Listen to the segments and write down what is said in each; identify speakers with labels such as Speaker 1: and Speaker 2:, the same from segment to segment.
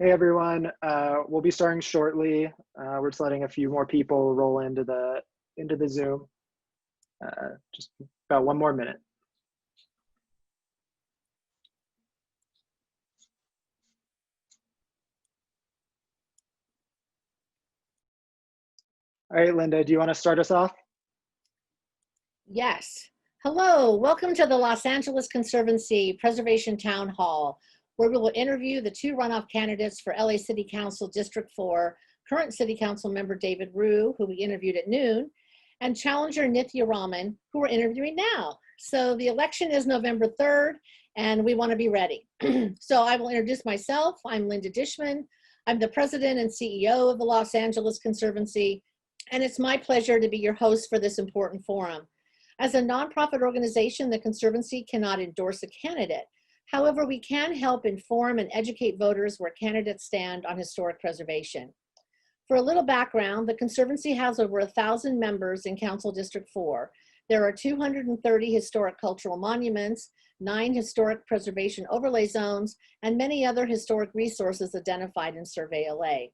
Speaker 1: Hey everyone, we'll be starting shortly. We're just letting a few more people roll into the Zoom. Just about one more minute. All right, Linda, do you want to start us off?
Speaker 2: Yes. Hello, welcome to the Los Angeles Conservancy Preservation Town Hall, where we will interview the two runoff candidates for LA City Council District 4, current City Council member David Ryu, who we interviewed at noon, and challenger Nithya Raman, who we're interviewing now. So the election is November 3rd, and we want to be ready. So I will introduce myself. I'm Linda Dishman. I'm the president and CEO of the Los Angeles Conservancy, and it's my pleasure to be your host for this important forum. As a nonprofit organization, the Conservancy cannot endorse a candidate. However, we can help inform and educate voters where candidates stand on historic preservation. For a little background, the Conservancy has over 1,000 members in Council District 4. There are 230 historic cultural monuments, 9 historic preservation overlay zones, and many other historic resources identified in Survey LA.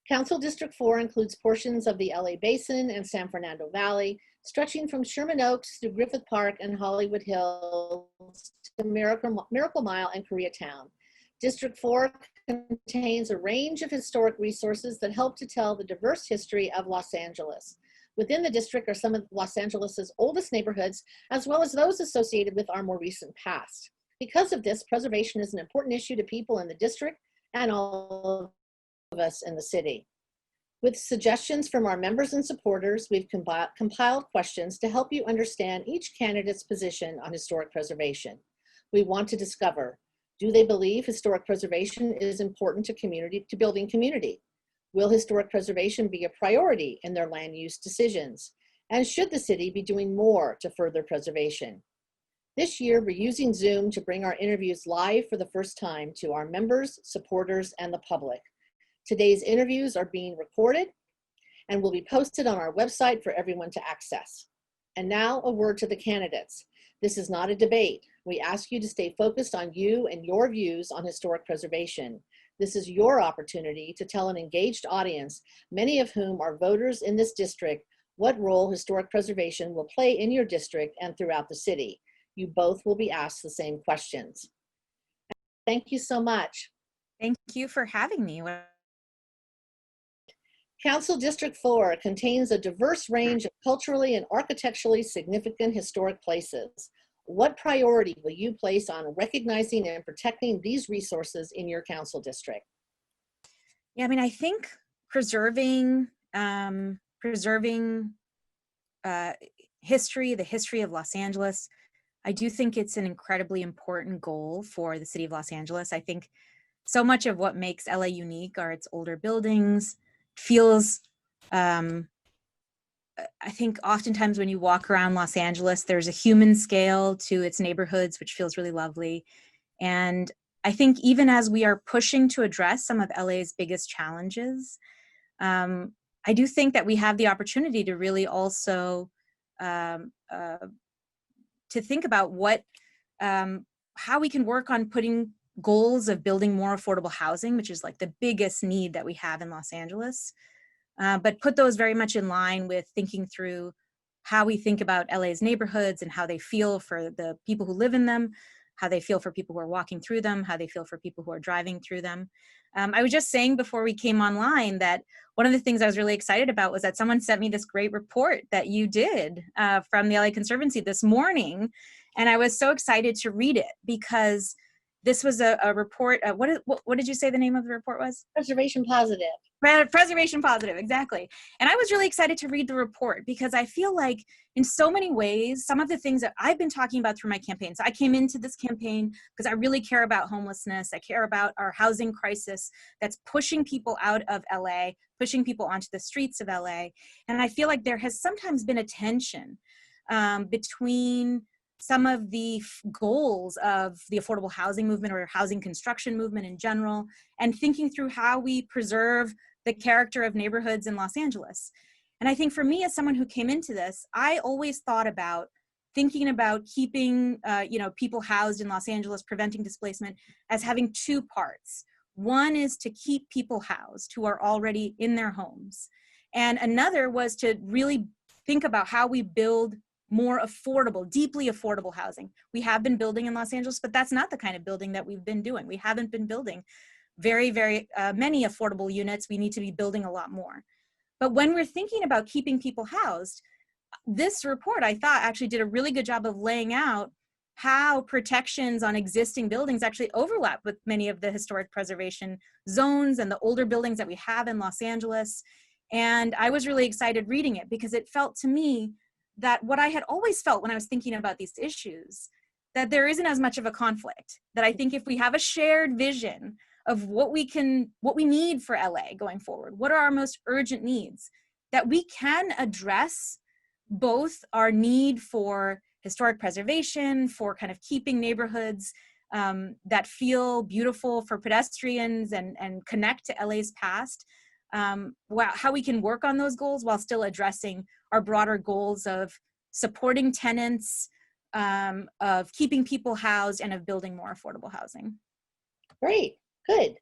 Speaker 2: Council District 4 includes portions of the LA Basin and San Fernando Valley, stretching from Sherman Oaks through Griffith Park and Hollywood Hills to Miracle Mile and Koreatown. District 4 contains a range of historic resources that help to tell the diverse history of Los Angeles. Within the district are some of Los Angeles's oldest neighborhoods, as well as those associated with our more recent past. Because of this, preservation is an important issue to people in the district and all of us in the city. With suggestions from our members and supporters, we've compiled questions to help you understand each candidate's position on historic preservation. We want to discover, do they believe historic preservation is important to building community? Will historic preservation be a priority in their land use decisions? And should the city be doing more to further preservation? This year, we're using Zoom to bring our interviews live for the first time to our members, supporters, and the public. Today's interviews are being recorded and will be posted on our website for everyone to access. And now a word to the candidates. This is not a debate. We ask you to stay focused on you and your views on historic preservation. This is your opportunity to tell an engaged audience, many of whom are voters in this district, what role historic preservation will play in your district and throughout the city. You both will be asked the same questions. Thank you so much.
Speaker 3: Thank you for having me.
Speaker 2: Council District 4 contains a diverse range of culturally and architecturally significant historic places. What priority will you place on recognizing and protecting these resources in your council district?
Speaker 3: Yeah, I mean, I think preserving history, the history of Los Angeles, I do think it's an incredibly important goal for the city of Los Angeles. I think so much of what makes LA unique are its older buildings. Feels, I think oftentimes when you walk around Los Angeles, there's a human scale to its neighborhoods, which feels really lovely. And I think even as we are pushing to address some of LA's biggest challenges, I do think that we have the opportunity to really also to think about how we can work on putting goals of building more affordable housing, which is like the biggest need that we have in Los Angeles, but put those very much in line with thinking through how we think about LA's neighborhoods and how they feel for the people who live in them, how they feel for people who are walking through them, how they feel for people who are driving through them. I was just saying before we came online that one of the things I was really excited about was that someone sent me this great report that you did from the LA Conservancy this morning. And I was so excited to read it because this was a report. What did you say the name of the report was?
Speaker 2: Preservation Positive.
Speaker 3: Preservation Positive, exactly. And I was really excited to read the report because I feel like in so many ways, some of the things that I've been talking about through my campaign. So I came into this campaign because I really care about homelessness. I care about our housing crisis that's pushing people out of LA, pushing people onto the streets of LA. And I feel like there has sometimes been a tension between some of the goals of the affordable housing movement or housing construction movement in general, and thinking through how we preserve the character of neighborhoods in Los Angeles. And I think for me, as someone who came into this, I always thought about thinking about keeping people housed in Los Angeles, preventing displacement, as having two parts. One is to keep people housed who are already in their homes. And another was to really think about how we build more affordable, deeply affordable housing. We have been building in Los Angeles, but that's not the kind of building that we've been doing. We haven't been building very, very many affordable units. We need to be building a lot more. But when we're thinking about keeping people housed, this report, I thought, actually did a really good job of laying out how protections on existing buildings actually overlap with many of the historic preservation zones and the older buildings that we have in Los Angeles. And I was really excited reading it because it felt to me that what I had always felt when I was thinking about these issues, that there isn't as much of a conflict, that I think if we have a shared vision of what we need for LA going forward, what are our most urgent needs, that we can address both our need for historic preservation, for kind of keeping neighborhoods that feel beautiful for pedestrians and connect to LA's past, how we can work on those goals while still addressing our broader goals of supporting tenants, of keeping people housed, and of building more affordable housing.
Speaker 2: Great, good.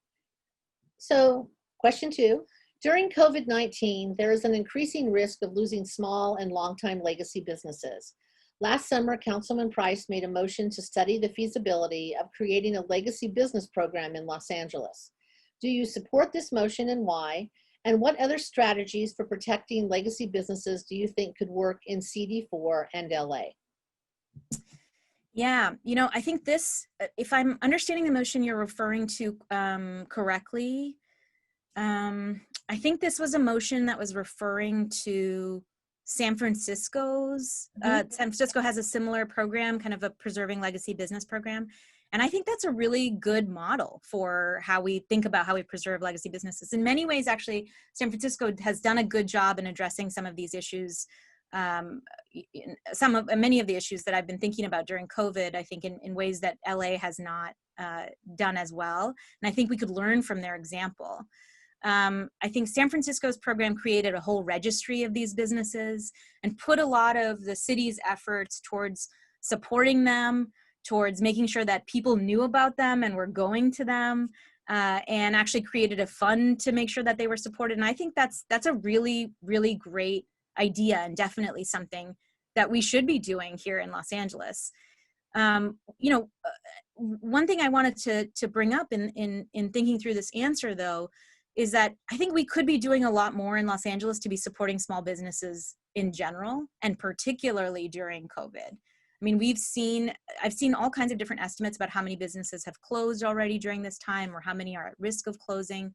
Speaker 2: So question 2, during COVID-19, there is an increasing risk of losing small and long-time legacy businesses. Last summer, Councilman Price made a motion to study the feasibility of creating a legacy business program in Los Angeles. Do you support this motion and why? And what other strategies for protecting legacy businesses do you think could work in CD4 and LA?
Speaker 3: Yeah, I think this, if I'm understanding the motion you're referring to correctly, I think this was a motion that was referring to San Francisco's, San Francisco has a similar program, kind of a preserving legacy business program. And I think that's a really good model for how we think about how we preserve legacy businesses. In many ways, actually, San Francisco has done a good job in addressing some of these issues. Many of the issues that I've been thinking about during COVID, I think in ways that LA has not done as well. And I think we could learn from their example. I think San Francisco's program created a whole registry of these businesses and put a lot of the city's efforts towards supporting them, towards making sure that people knew about them and were going to them, and actually created a fund to make sure that they were supported. And I think that's a really, really great idea, and definitely something that we should be doing here in Los Angeles. One thing I wanted to bring up in thinking through this answer, though, is that I think we could be doing a lot more in Los Angeles to be supporting small businesses in general, and particularly during COVID. I mean, I've seen all kinds of different estimates about how many businesses have closed already during this time, or how many are at risk of closing.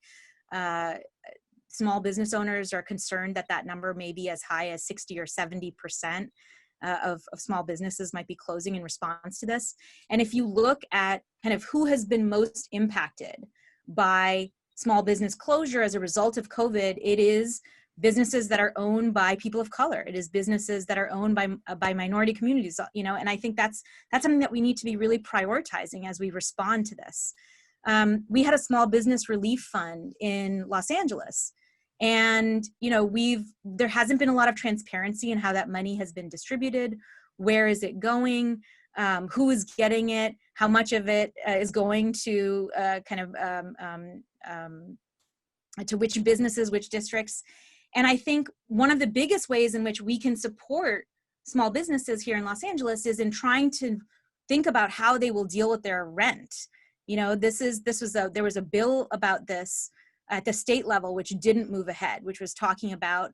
Speaker 3: Small business owners are concerned that number may be as high as 60 or 70% of small businesses might be closing in response to this. And if you look at kind of who has been most impacted by small business closure as a result of COVID, it is businesses that are owned by people of color. It is businesses that are owned by minority communities, and I think that's something that we need to be really prioritizing as we respond to this. We had a small business relief fund in Los Angeles, and there hasn't been a lot of transparency in how that money has been distributed. Where is it going? Who is getting it? How much of it is going to to which businesses, which districts? And I think one of the biggest ways in which we can support small businesses here in Los Angeles is in trying to think about how they will deal with their rent. There was a bill about this at the state level which didn't move ahead, which was talking about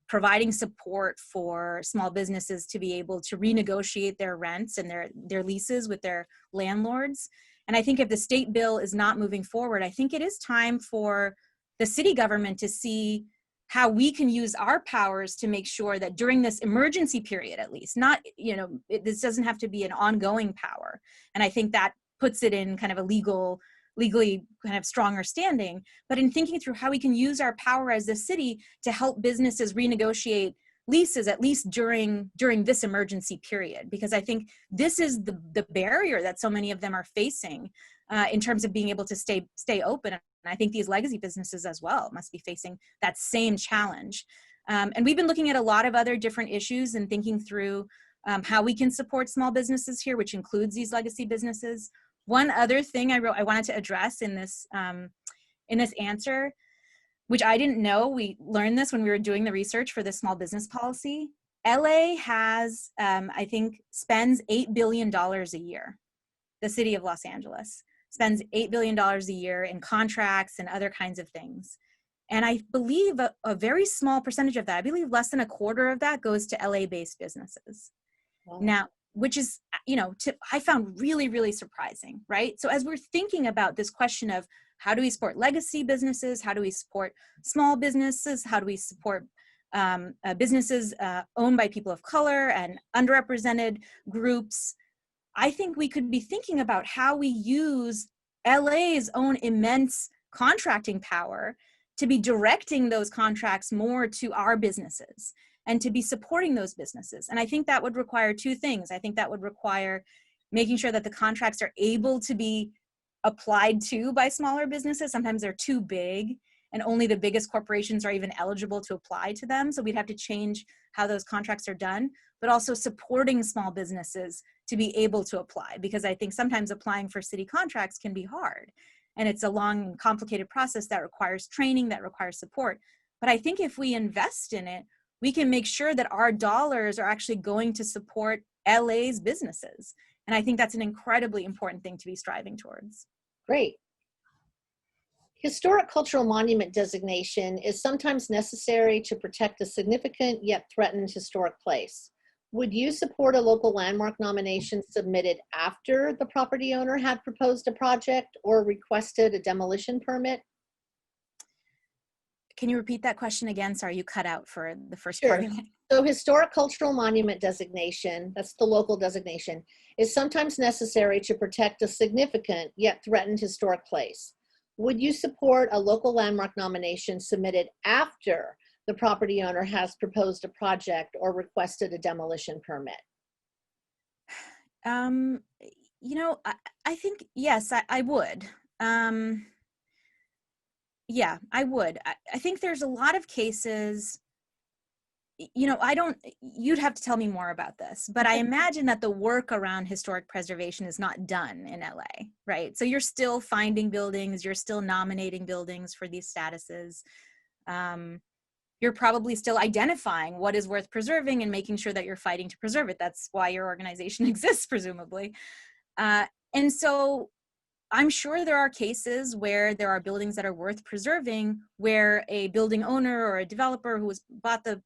Speaker 3: providing support for small businesses to be able to renegotiate their rents and their leases with their landlords. And I think if the state bill is not moving forward, I think it is time for the city government to see how we can use our powers to make sure that during this emergency period, at least, this doesn't have to be an ongoing power. And I think that puts it in kind of a legally kind of stronger standing, but in thinking through how we can use our power as a city to help businesses renegotiate leases, at least during this emergency period, because I think this is the barrier that so many of them are facing in terms of being able to stay open. And I think these legacy businesses as well must be facing that same challenge. And we've been looking at a lot of other different issues and thinking through how we can support small businesses here, which includes these legacy businesses. One other thing I wanted to address in this answer, which I didn't know, we learned this when we were doing the research for the small business policy. LA has, I think, spends $8 billion a year. The city of Los Angeles spends $8 billion a year in contracts and other kinds of things. And I believe a very small percentage of that, I believe less than a quarter of that, goes to LA-based businesses. Wow. Now, which is, I found really, really surprising, right? So as we're thinking about this question of how do we support legacy businesses, how do we support small businesses, how do we support businesses owned by people of color and underrepresented groups, I think we could be thinking about how we use LA's own immense contracting power to be directing those contracts more to our businesses and to be supporting those businesses. And I think that would require two things. I think that would require making sure that the contracts are able to be applied to by smaller businesses. Sometimes they're too big and only the biggest corporations are even eligible to apply to them. So we'd have to change how those contracts are done, but also supporting small businesses to be able to apply, because I think sometimes applying for city contracts can be hard. And it's a long and complicated process that requires training, that requires support. But I think if we invest in it, we can make sure that our dollars are actually going to support LA's businesses. And I think that's an incredibly important thing to be striving towards.
Speaker 2: Great. Historic cultural monument designation is sometimes necessary to protect a significant yet threatened historic place. Would you support a local landmark nomination submitted after the property owner had proposed a project or requested a demolition permit?
Speaker 3: Can you repeat that question again? Sorry, you cut out for the first
Speaker 2: Sure.
Speaker 3: part of it.
Speaker 2: So historic cultural monument designation, that's the local designation, is sometimes necessary to protect a significant yet threatened historic place. Would you support a local landmark nomination submitted after the property owner has proposed a project or requested a demolition permit?
Speaker 3: I think, yes, I would. Yeah, I would. I think there's a lot of cases, you'd have to tell me more about this, but I imagine that the work around historic preservation is not done in LA, right? So you're still finding buildings, you're still nominating buildings for these statuses. You're probably still identifying what is worth preserving and making sure that you're fighting to preserve it. That's why your organization exists, presumably. And so I'm sure there are cases where there are buildings that are worth preserving, where a building owner or a developer who has bought the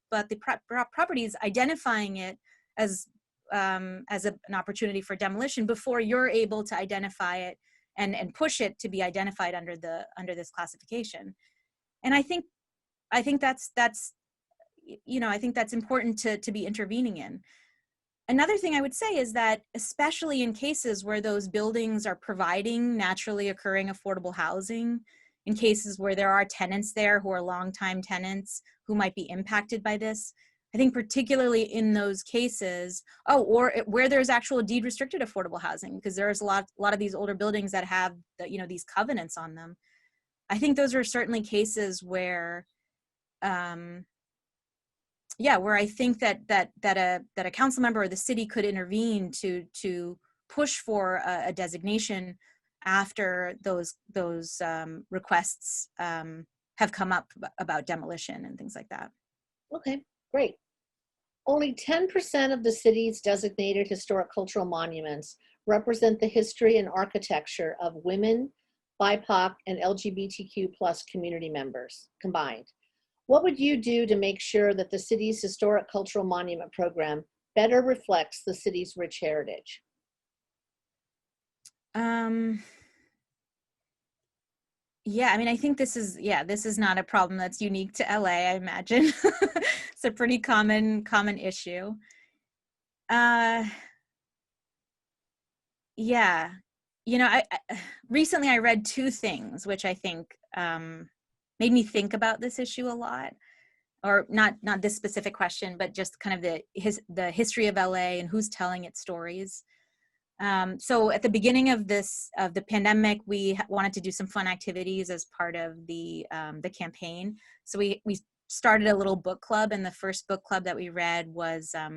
Speaker 3: property is identifying it as an opportunity for demolition before you're able to identify it and push it to be identified under this classification. And I think that's important to be intervening in. Another thing I would say is that, especially in cases where those buildings are providing naturally occurring affordable housing, in cases where there are tenants there who are longtime tenants who might be impacted by this, I think particularly in those cases, or where there's actual deed restricted affordable housing, because there's a lot of these older buildings that have these covenants on them. I think those are certainly cases where where I think that a council member or the city could intervene to push for a designation after those requests have come up about demolition and things like that.
Speaker 2: Okay, great. Only 10% of the city's designated historic cultural monuments represent the history and architecture of women, BIPOC, and LGBTQ+ community members combined. What would you do to make sure that the city's historic cultural monument program better reflects the city's rich heritage?
Speaker 3: Yeah, I mean, I think this is not a problem that's unique to LA, I imagine. It's a pretty common issue. Yeah, recently I read two things which I think made me think about this issue a lot, or not this specific question, but just kind of the history of LA and who's telling its stories. So at the beginning of the pandemic, we wanted to do some fun activities as part of the campaign. So we started a little book club, and the first book that we read was a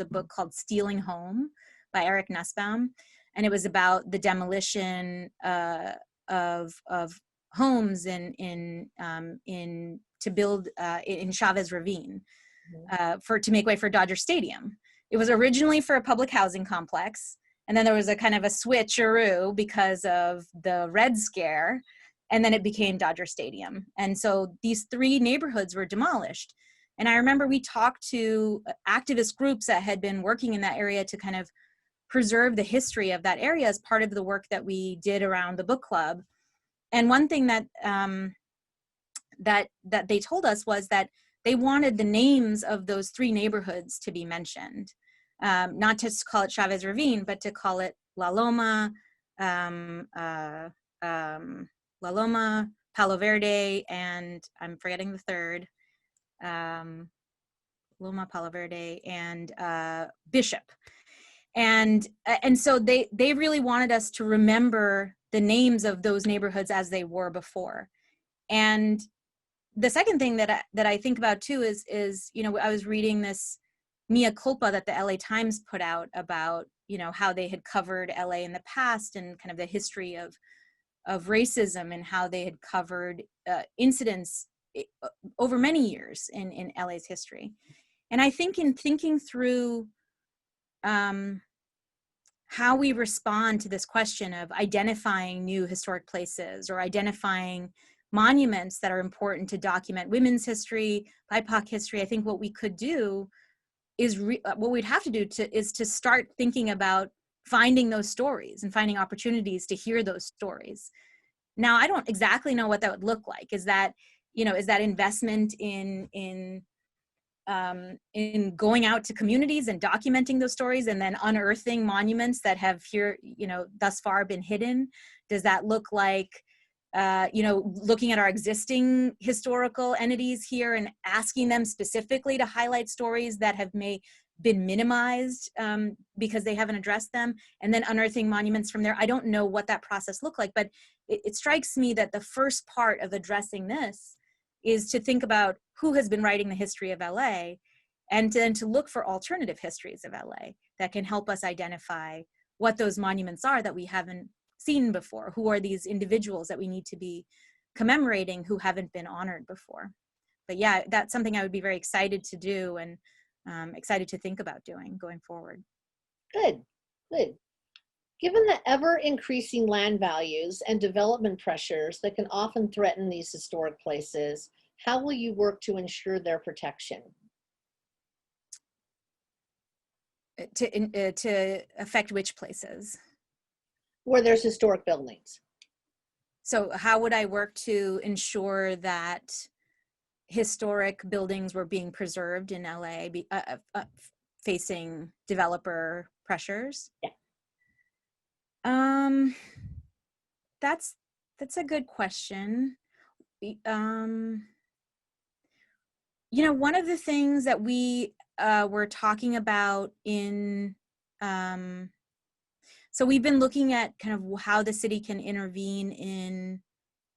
Speaker 3: book called Stealing Home by Eric Nussbaum. and it was about the demolition of homes to build in Chavez Ravine to make way for Dodger Stadium. It was originally for a public housing complex, and then there was a kind of a switcheroo because of the Red Scare, and then it became Dodger Stadium. And so these 3 neighborhoods were demolished. And I remember we talked to activist groups that had been working in that area to kind of preserve the history of that area as part of the work that we did around the book club. And one thing that that they told us was that they wanted the names of those 3 neighborhoods to be mentioned, not to call it Chavez Ravine, but to call it La Loma, Palo Verde, and I'm forgetting the third, Loma, Palo Verde, and Bishop. And so they really wanted us to remember the names of those neighborhoods as they were before. And the second thing that I think about too is, you know, I was reading this mea culpa that the LA Times put out about, you know, how they had covered LA in the past and kind of the history of racism, and how they had covered incidents over many years in LA's history. And I think in thinking through how we respond to this question of identifying new historic places or identifying monuments that are important to document women's history, BIPOC history, I think what we could do is what we'd have to do is to start thinking about finding those stories and finding opportunities to hear those stories. Now, I don't exactly know what that would look like. Is that, you know, is that investment in going out to communities and documenting those stories and then unearthing monuments that have here, you know, thus far been hidden? Does that look like, you know, looking at our existing historical entities here and asking them specifically to highlight stories that have been minimized because they haven't addressed them, and then unearthing monuments from there? I don't know what that process looked like, but it strikes me that the first part of addressing this is to think about who has been writing the history of LA, and then to look for alternative histories of LA that can help us identify what those monuments are that we haven't seen before. Who are these individuals that we need to be commemorating who haven't been honored before? But yeah, that's something I would be very excited to do, and excited to think about doing going forward.
Speaker 2: Good, good. Given the ever increasing land values and development pressures that can often threaten these historic places, how will you work to ensure their protection?
Speaker 3: To affect which places?
Speaker 2: Where there's historic buildings.
Speaker 3: So how would I work to ensure that historic buildings were being preserved in LA, facing developer pressures?
Speaker 2: Yeah.
Speaker 3: That's a good question. You know, one of the things that we were talking about in, so we've been looking at kind of how the city can intervene in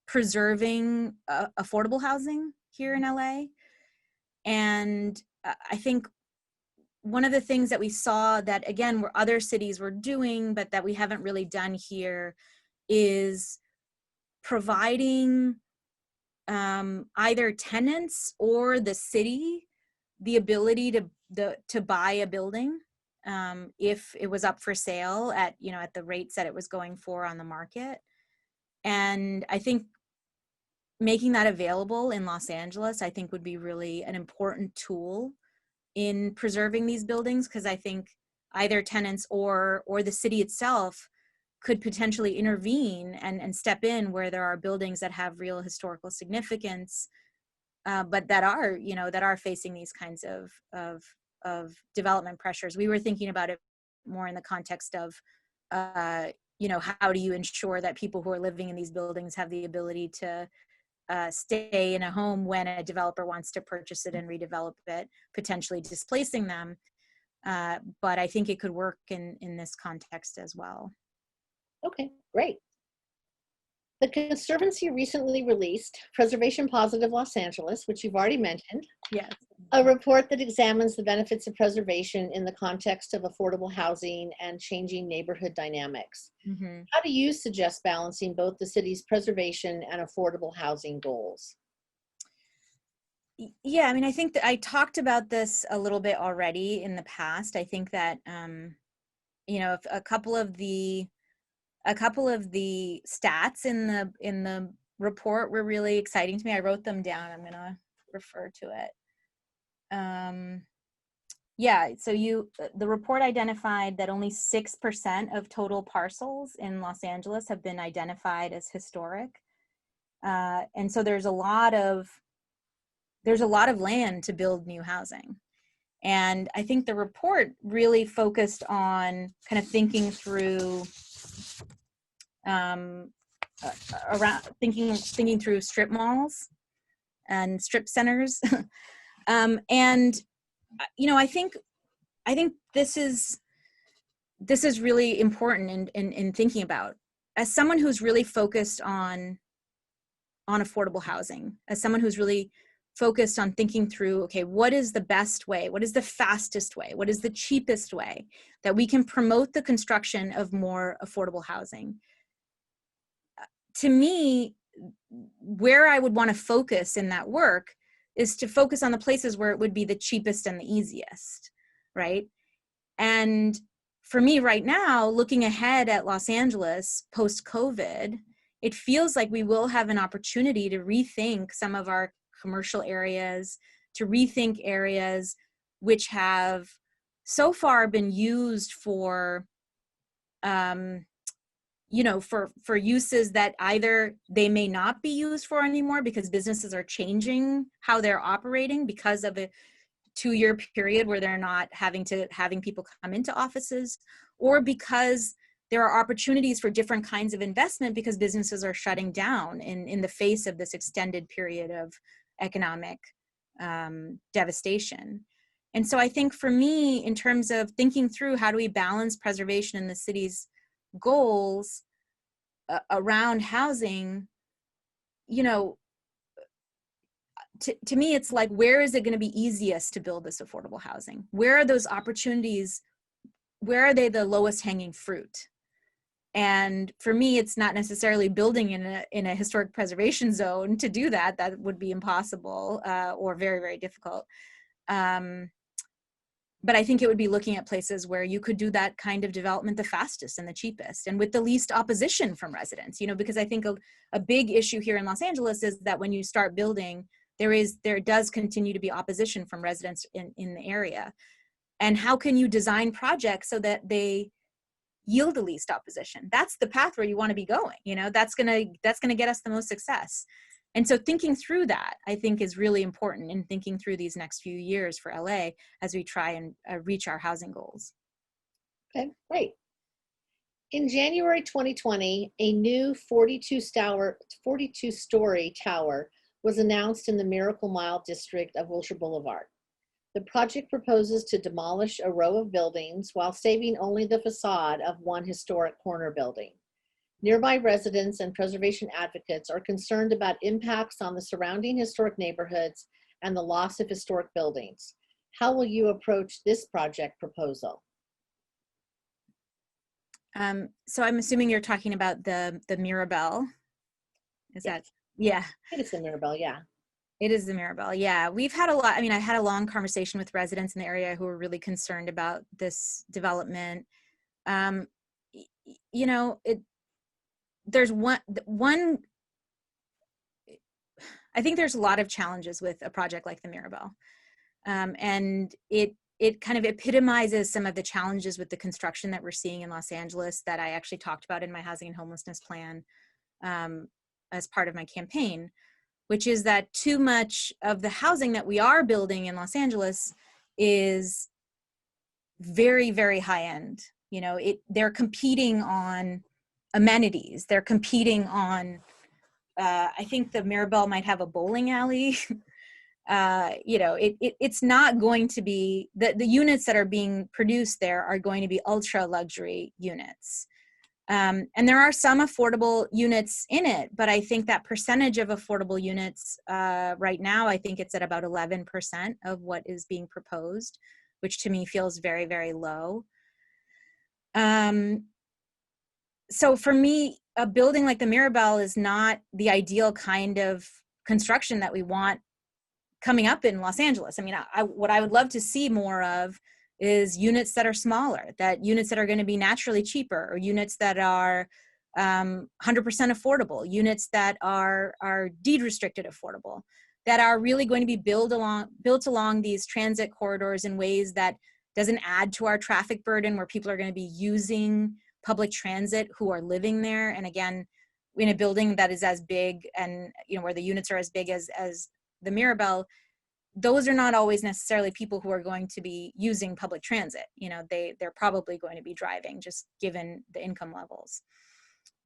Speaker 3: preserving affordable housing here in LA. And I think one of the things that we saw that, again, where other cities were doing, but that we haven't really done here, is providing either tenants or the city the ability to buy a building if it was up for sale at, you know, at the rates that it was going for on the market. And I think making that available in Los Angeles, I think, would be really an important tool in preserving these buildings, because I think either tenants or the city itself could potentially intervene and step in where there are buildings that have real historical significance, but that are, you know, that are facing these kinds of development pressures. We were thinking about it more in the context of, you know, how do you ensure that people who are living in these buildings have the ability to stay in a home when a developer wants to purchase it and redevelop it, potentially displacing them. But I think it could work in this context as well.
Speaker 2: Okay, great. The Conservancy recently released Preservation Positive Los Angeles, which you've already mentioned,
Speaker 3: Yes.
Speaker 2: a report that examines the benefits of preservation in the context of affordable housing and changing neighborhood dynamics.
Speaker 3: Mm-hmm.
Speaker 2: How do you suggest balancing both the city's preservation and affordable housing goals?
Speaker 3: Yeah, I mean, I think that I talked about this a little bit already in the past. I think that, you know, a couple of the stats in the report were really exciting to me. I wrote them down. I'm gonna refer to it. Yeah, so the report identified that only 6% of total parcels in Los Angeles have been identified as historic. And so there's a lot of land to build new housing. And I think the report really focused on kind of thinking through around thinking through strip malls and strip centers. And you know, I think this is really important in thinking about, as someone who's really focused on affordable housing, as someone who's really focused on thinking through, okay, what is the best way? What is the fastest way? What is the cheapest way that we can promote the construction of more affordable housing? To me, where I would want to focus in that work is to focus on the places where it would be the cheapest and the easiest, right? And for me right now, looking ahead at Los Angeles post-COVID, it feels like we will have an opportunity to rethink some of our commercial areas, to rethink areas which have so far been used for, you know, for uses that either they may not be used for anymore because businesses are changing how they're operating because of a 2-year period where they're not having people come into offices, or because there are opportunities for different kinds of investment because businesses are shutting down in the face of this extended period of economic devastation. And so I think for me, in terms of thinking through how do we balance preservation in the city's goals around housing, you know, to me, it's like, where is it going to be easiest to build this affordable housing? Where are those opportunities? Where are they the lowest hanging fruit? And for me, it's not necessarily building in a historic preservation zone to do that. That would be impossible or very, very difficult. But I think it would be looking at places where you could do that kind of development the fastest and the cheapest and with the least opposition from residents, you know, because I think a big issue here in Los Angeles is that when you start building, there does continue to be opposition from residents in the area. And how can you design projects so that they yield the least opposition? That's the path where you want to be going. You know, that's gonna get us the most success. And so thinking through that, I think, is really important in thinking through these next few years for LA as we try and reach our housing goals.
Speaker 2: Okay, great. In January 2020, a new 42-story tower was announced in the Miracle Mile district of Wilshire Boulevard. The project proposes to demolish a row of buildings while saving only the facade of one historic corner building. Nearby residents and preservation advocates are concerned about impacts on the surrounding historic neighborhoods and the loss of historic buildings. How will you approach this project proposal?
Speaker 3: So I'm assuming you're talking about the Mirabelle. Is
Speaker 2: Yes.
Speaker 3: that? Yeah.
Speaker 2: It's the Mirabelle, yeah.
Speaker 3: It is the Mirabelle. Yeah, we've had a lot. I mean, I had a long conversation with residents in the area who were really concerned about this development. You know, there's one. I think there's a lot of challenges with a project like the Mirabelle, and it kind of epitomizes some of the challenges with the construction that we're seeing in Los Angeles that I actually talked about in my housing and homelessness plan as part of my campaign, which is that too much of the housing that we are building in Los Angeles is very, very high end. You know, they're competing on amenities. They're competing on, I think the Mirabelle might have a bowling alley. You know, it's not going to be, the units that are being produced there are going to be ultra luxury units. And there are some affordable units in it, but I think that percentage of affordable units right now, I think it's at about 11% of what is being proposed, which to me feels very, very low. So for me, a building like the Mirabelle is not the ideal kind of construction that we want coming up in Los Angeles. I mean, what I would love to see more of is units that are smaller, that units that are going to be naturally cheaper, or units that are 100% affordable, units that are deed restricted affordable, that are really going to be built along these transit corridors in ways that doesn't add to our traffic burden, where people are going to be using public transit who are living there. And again, in a building that is as big, and where the units are as big as the Mirabelle, those are not always necessarily people who are going to be using public transit. They're probably going to be driving, just given the income levels.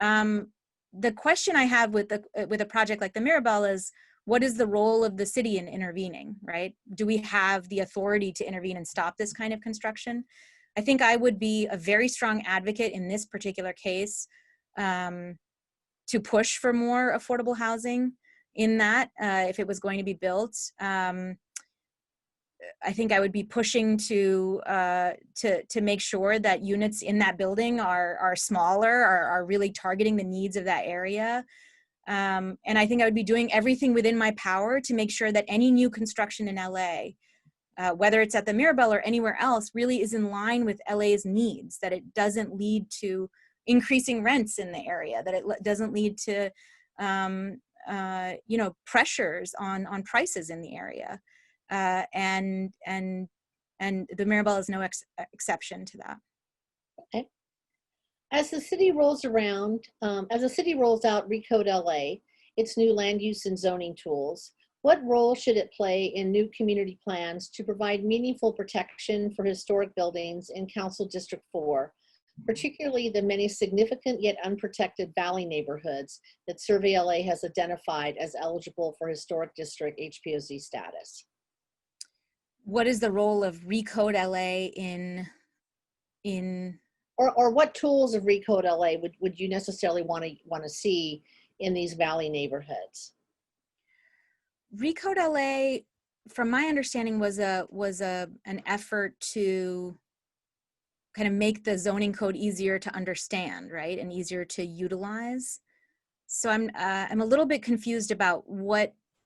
Speaker 3: The question I have with a project like the Mirabelle is, what is the role of the city in intervening, right? Do we have the authority to intervene and stop this kind of construction? I think I would be a very strong advocate in this particular case to push for more affordable housing in that, if it was going to be built. I think I would be pushing to make sure that units in that building are smaller, are really targeting the needs of that area. And I think I would be doing everything within my power to make sure that any new construction in LA, whether it's at the Mirabelle or anywhere else, really is in line with LA's needs, that it doesn't lead to increasing rents in the area, that it doesn't lead to pressures on prices in the area. And the Mirabelle is no exception to that.
Speaker 2: Okay. As the city rolls out Recode LA, its new land use and zoning tools, what role should it play in new community plans to provide meaningful protection for historic buildings in Council District 4, particularly the many significant yet unprotected valley neighborhoods that Survey LA has identified as eligible for Historic District HPOZ status?
Speaker 3: What is the role of Recode LA
Speaker 2: or what tools of Recode LA would you necessarily want to see in these valley neighborhoods?
Speaker 3: Recode LA, from my understanding, was an effort to kind of make the zoning code easier to understand, right, and easier to utilize. So I'm a little bit confused about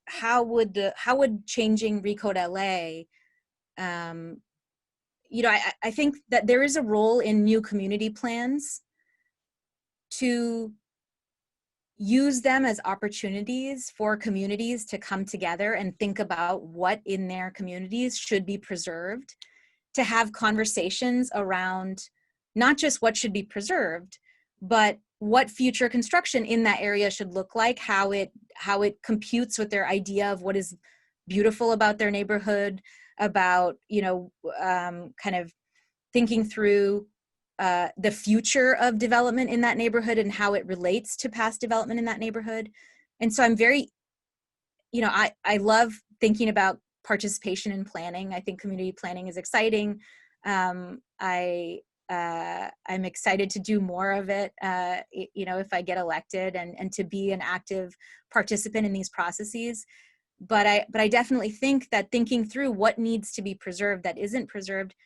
Speaker 3: how would changing Recode LA, I think that there is a role in new community plans to use them as opportunities for communities to come together and think about what in their communities should be preserved, to have conversations around not just what should be preserved, but what future construction in that area should look like, how it computes with their idea of what is beautiful about their neighborhood, about kind of thinking through the future of development in that neighborhood and how it relates to past development in that neighborhood. And so I'm very, I love thinking about participation in planning. I think community planning is exciting. I'm excited to do more of it, if I get elected, and to be an active participant in these processes. But I definitely think that thinking through what needs to be preserved that isn't preserved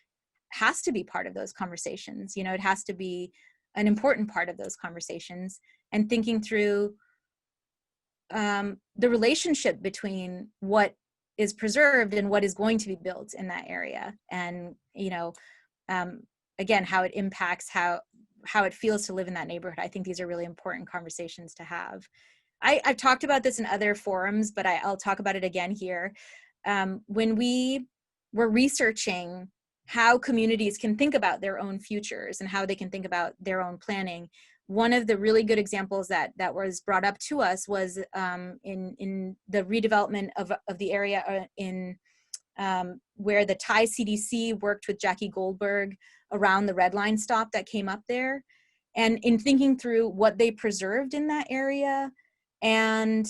Speaker 3: has to be part of those conversations. It has to be an important part of those conversations, and thinking through the relationship between what is preserved and what is going to be built in that area. And, again, how it impacts how it feels to live in that neighborhood. I think these are really important conversations to have. I've talked about this in other forums, but I'll talk about it again here. When we were researching how communities can think about their own futures and how they can think about their own planning, one of the really good examples that was brought up to us was in the redevelopment of the area in where the Thai CDC worked with Jackie Goldberg around the Red Line stop that came up there. And in thinking through what they preserved in that area and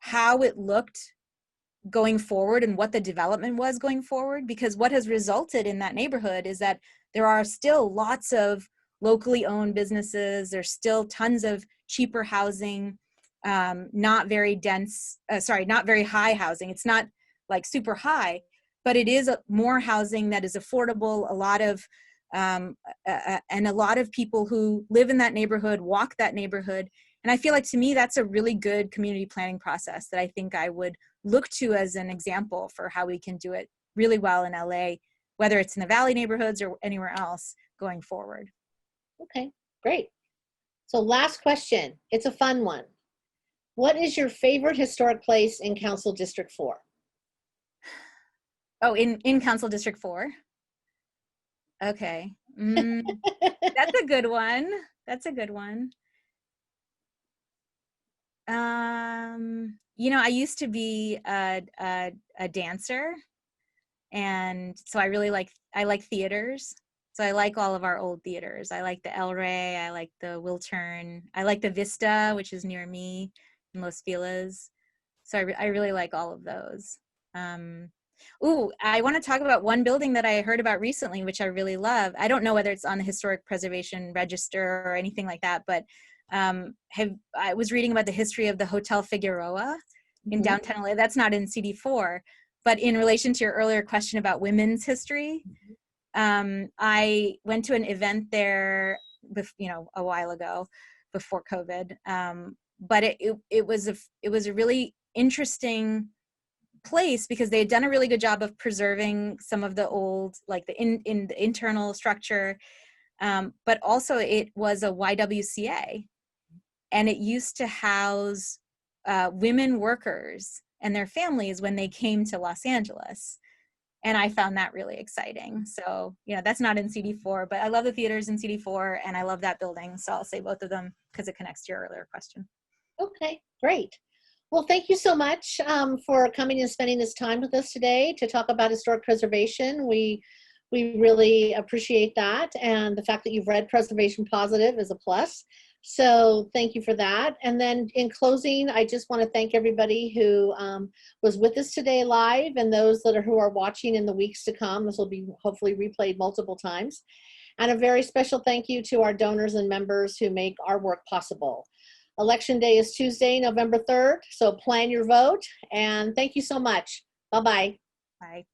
Speaker 3: how it looked going forward and what the development was going forward, because what has resulted in that neighborhood is that there are still lots of locally owned businesses. There's still tons of cheaper housing, not very dense, not very high housing. It's not like super high, but it is more housing that is affordable. A lot of, and a lot of people who live in that neighborhood, walk that neighborhood. And I feel like, to me, that's a really good community planning process that I think I would look to as an example for how we can do it really well in LA, whether it's in the Valley neighborhoods or anywhere else going forward.
Speaker 2: Okay, great. So last question. It's a fun one. What is your favorite historic place in Council District 4?
Speaker 3: Oh, in Council District 4? Okay. That's a good one. That's a good one. You know, I used to be a dancer, and so I like theaters. So I like all of our old theaters. I like the El Rey, I like the Wiltern, I like the Vista, which is near me in Los Feliz. So I really like all of those. Ooh, I want to talk about one building that I heard about recently, which I really love. I don't know whether it's on the Historic Preservation Register or anything like that, but I was reading about the history of the Hotel Figueroa in downtown LA. That's not in CD4, but in relation to your earlier question about women's history, I went to an event there, a while ago, before COVID. But it was a really interesting place because they had done a really good job of preserving some of the old, like in the internal structure, but also it was a YWCA, and it used to house women workers and their families when they came to Los Angeles. And I found that really exciting. So, that's not in CD4, but I love the theaters in CD4 and I love that building. So I'll say both of them because it connects to your earlier question.
Speaker 2: Okay, great. Well, thank you so much for coming and spending this time with us today to talk about historic preservation. We really appreciate that. And the fact that you've read Preservation Positive is a plus. So thank you for that. And then in closing, I just want to thank everybody who was with us today live, and those who are watching in the weeks to come. This will be hopefully replayed multiple times. And a very special thank you to our donors and members who make our work possible. Election Day is Tuesday, November 3rd. So plan your vote. And thank you so much. Bye-bye.
Speaker 3: Bye.